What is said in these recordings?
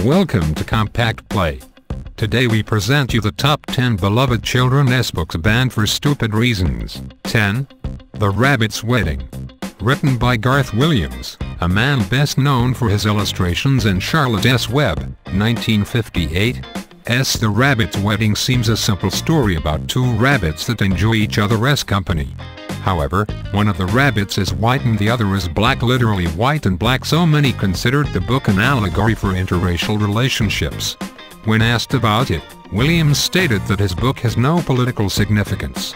Welcome to Compact Play. Today we present you the top 10 beloved children's books banned for stupid reasons. 10. The Rabbit's Wedding. Written by Garth Williams, a man best known for his illustrations in Charlotte S. Web, 1958. The Rabbit's Wedding seems a simple story about two rabbits that enjoy each other's company. However, one of the rabbits is white and the other is black, literally white and black, so many considered the book an allegory for interracial relationships. When asked about it, Williams stated that his book has no political significance.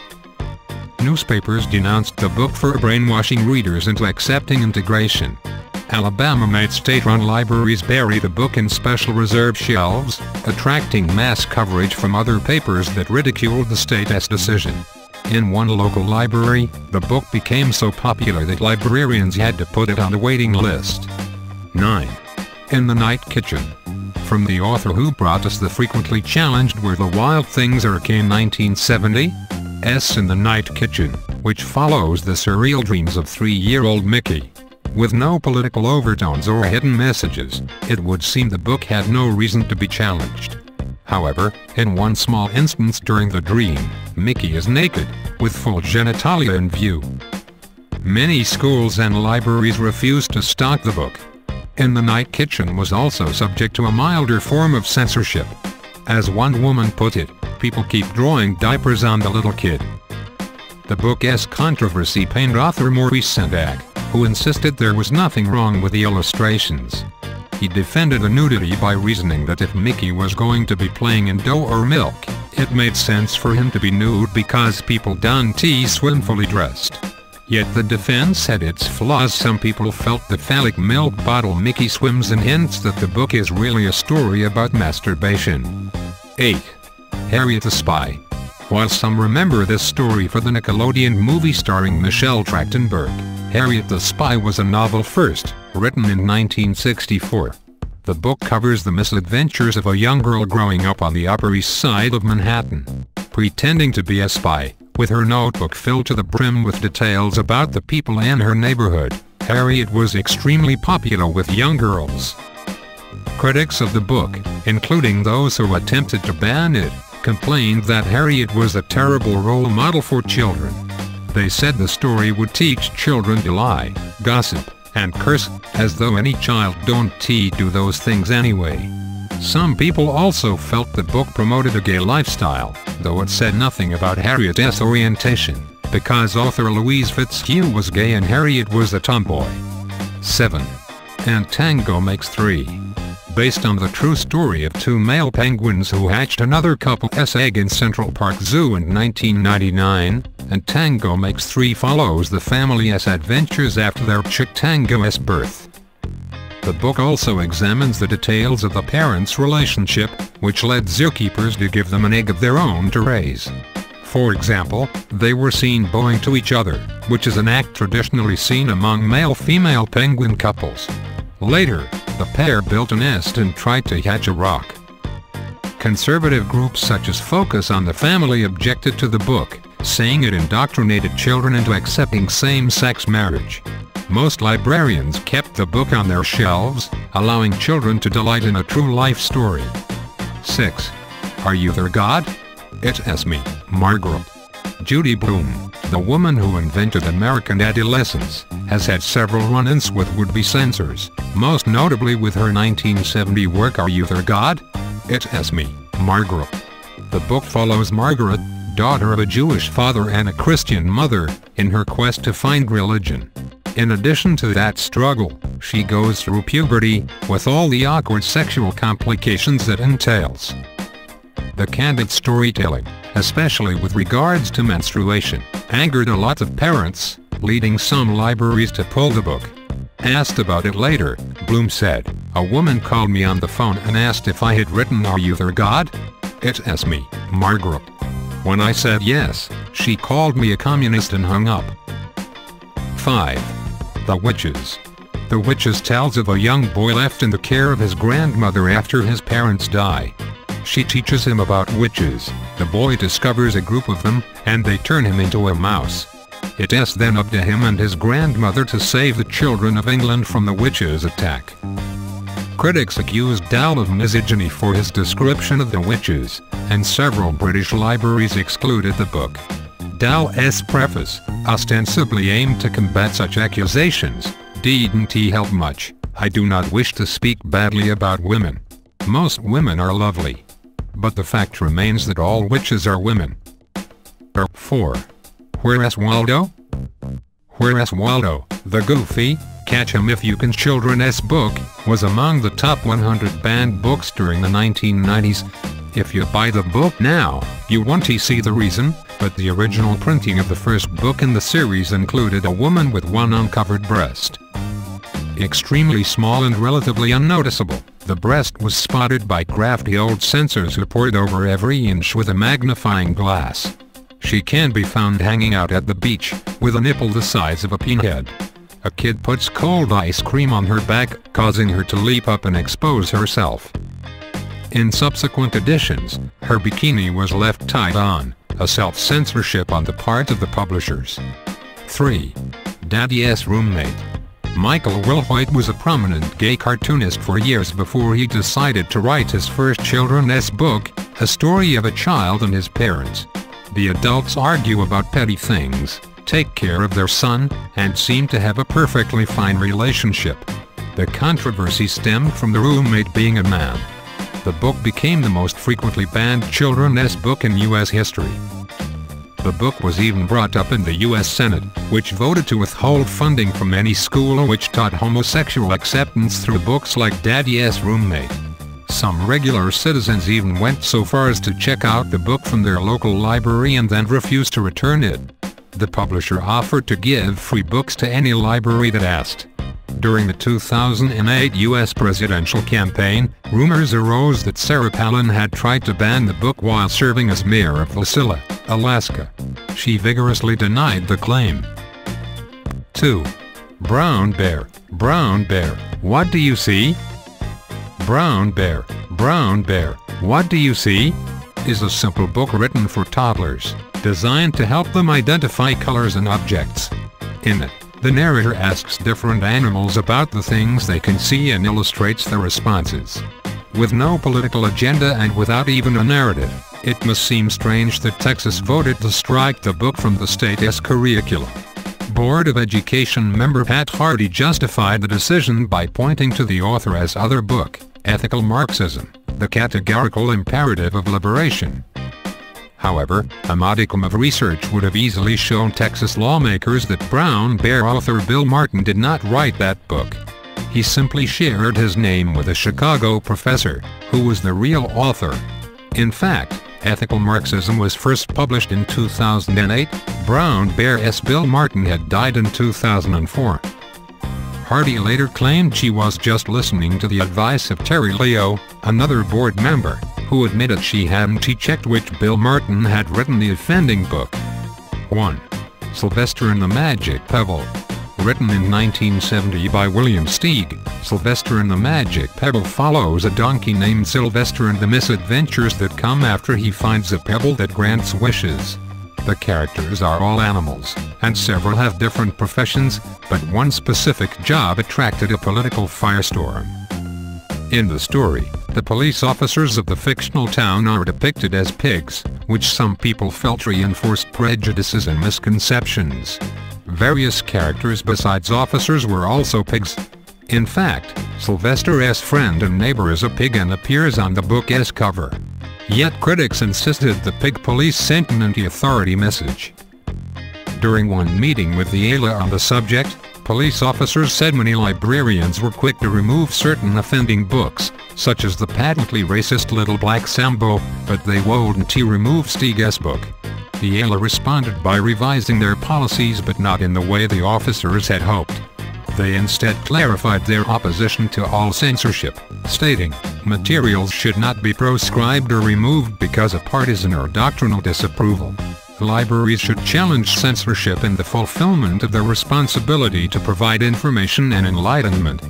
Newspapers denounced the book for brainwashing readers into accepting integration. Alabama-made state-run libraries bury the book in special reserve shelves, attracting mass coverage from other papers that ridiculed the state's decision. In one local library, the book became so popular that librarians had to put it on the waiting list. 9. In the Night Kitchen. From the author who brought us the frequently challenged Where the Wild Things Are in 1970, In the Night Kitchen, which follows the surreal dreams of 3-year-old Mickey. With no political overtones or hidden messages, it would seem the book had no reason to be challenged. However, in one small instance during the dream, Mickey is naked, with full genitalia in view. Many schools and libraries refused to stock the book. In the Night Kitchen was also subject to a milder form of censorship. As one woman put it, people keep drawing diapers on the little kid. The book's controversy pained author Maurice Sendak, who insisted there was nothing wrong with the illustrations. He defended the nudity by reasoning that if Mickey was going to be playing in dough or milk, it made sense for him to be nude because people don't swim fully dressed. Yet the defense had its flaws. Some people felt the phallic milk bottle Mickey swims in hints that the book is really a story about masturbation. 8. Harriet the Spy. While some remember this story for the Nickelodeon movie starring Michelle Trachtenberg, Harriet the Spy was a novel first, written in 1964. The book covers the misadventures of a young girl growing up on the Upper East Side of Manhattan. Pretending to be a spy, with her notebook filled to the brim with details about the people in her neighborhood, Harriet was extremely popular with young girls. Critics of the book, including those who attempted to ban it, complained that Harriet was a terrible role model for children. They said the story would teach children to lie, gossip, and curse, as though any child don't do those things anyway. Some people also felt the book promoted a gay lifestyle, though it said nothing about Harriet's orientation, because author Louise Fitzhugh was gay and Harriet was a tomboy. 7. And Tango Makes 3. Based on the true story of two male penguins who hatched another couple's egg in Central Park Zoo in 1999, and Tango Makes 3 follows the family's adventures after their chick Tango's birth. The book also examines the details of the parents' relationship, which led zookeepers to give them an egg of their own to raise. For example, they were seen bowing to each other, which is an act traditionally seen among male-female penguin couples. Later, the pair built a nest and tried to hatch a rock. Conservative groups such as Focus on the Family objected to the book, saying it indoctrinated children into accepting same-sex marriage. Most librarians kept the book on their shelves, allowing children to delight in a true life story. 6. Are You Their God? It's Me, Margaret. Judy Blume, the woman who invented American adolescence, has had several run-ins with would-be censors, most notably with her 1970 work Are You Their God? It's Me, Margaret. The book follows Margaret, daughter of a Jewish father and a Christian mother, in her quest to find religion. In addition to that struggle, she goes through puberty, with all the awkward sexual complications that entails. The candid storytelling, especially with regards to menstruation, angered a lot of parents, leading some libraries to pull the book. Asked about it later, Bloom said, "A woman called me on the phone and asked if I had written Are You Their God? It's Me, Margaret. When I said yes, she called me a communist and hung up." 5. The Witches. The Witches tells of a young boy left in the care of his grandmother after his parents die. She teaches him about witches, the boy discovers a group of them, and they turn him into a mouse. It is then up to him and his grandmother to save the children of England from the witches' attack. Critics accused Dal of misogyny for his description of the witches, and several British libraries excluded the book. Dal's preface, ostensibly aimed to combat such accusations, didn't help much. I do not wish to speak badly about women. Most women are lovely. But the fact remains that all witches are women. 4. Where's Waldo? Where's Waldo, the goofy, Catch 'Em If You Can children's book, was among the top 100 banned books during the 1990s. If you buy the book now, you won't see the reason, but the original printing of the first book in the series included a woman with one uncovered breast. Extremely small and relatively unnoticeable, the breast was spotted by crafty old censors who pored over every inch with a magnifying glass. She can be found hanging out at the beach, with a nipple the size of a pinhead. A kid puts cold ice cream on her back, causing her to leap up and expose herself. In subsequent editions, her bikini was left tied on, a self-censorship on the part of the publishers. 3. Daddy's Roommate. Michael Wilhoit was a prominent gay cartoonist for years before he decided to write his first children's book, a story of a child and his parents. The adults argue about petty things, take care of their son, and seem to have a perfectly fine relationship. The controversy stemmed from the roommate being a man. The book became the most frequently banned children's book in U.S. history. The book was even brought up in the U.S. Senate, which voted to withhold funding from any school which taught homosexual acceptance through books like Daddy's Roommate. Some regular citizens even went so far as to check out the book from their local library and then refused to return it. The publisher offered to give free books to any library that asked. During the 2008 U.S. presidential campaign, rumors arose that Sarah Palin had tried to ban the book while serving as mayor of Wasilla, Alaska. She vigorously denied the claim. 2. Brown Bear, Brown Bear, What Do You See? Brown Bear, What Do You See? Is a simple book written for toddlers, designed to help them identify colors and objects. In it, the narrator asks different animals about the things they can see and illustrates their responses. With no political agenda and without even a narrative, it must seem strange that Texas voted to strike the book from the state's curriculum. Board of Education member Pat Hardy justified the decision by pointing to the author as other book, Ethical Marxism, the categorical imperative of liberation. However, a modicum of research would have easily shown Texas lawmakers that Brown Bear author Bill Martin did not write that book. He simply shared his name with a Chicago professor, who was the real author. In fact, Ethical Marxism was first published in 2008, Brown Bear's Bill Martin had died in 2004. Hardy later claimed she was just listening to the advice of Terry Leo, another board member, who admitted she hadn't checked which Bill Martin had written the offending book. 1. Sylvester and the Magic Pebble. Written in 1970 by William Steig, Sylvester and the Magic Pebble follows a donkey named Sylvester and the misadventures that come after he finds a pebble that grants wishes. The characters are all animals, and several have different professions, but one specific job attracted a political firestorm. In the story, the police officers of the fictional town are depicted as pigs, which some people felt reinforced prejudices and misconceptions. Various characters besides officers were also pigs. In fact, Sylvester's friend and neighbor is a pig and appears on the book's cover. Yet critics insisted the pig police sent an anti-authority message. During one meeting with the ALA on the subject, police officers said many librarians were quick to remove certain offending books, such as the patently racist Little Black Sambo, but they wouldn't remove Steig's book. The ALA responded by revising their policies but not in the way the officers had hoped. They instead clarified their opposition to all censorship, stating, materials should not be proscribed or removed because of partisan or doctrinal disapproval. Libraries should challenge censorship in the fulfillment of their responsibility to provide information and enlightenment.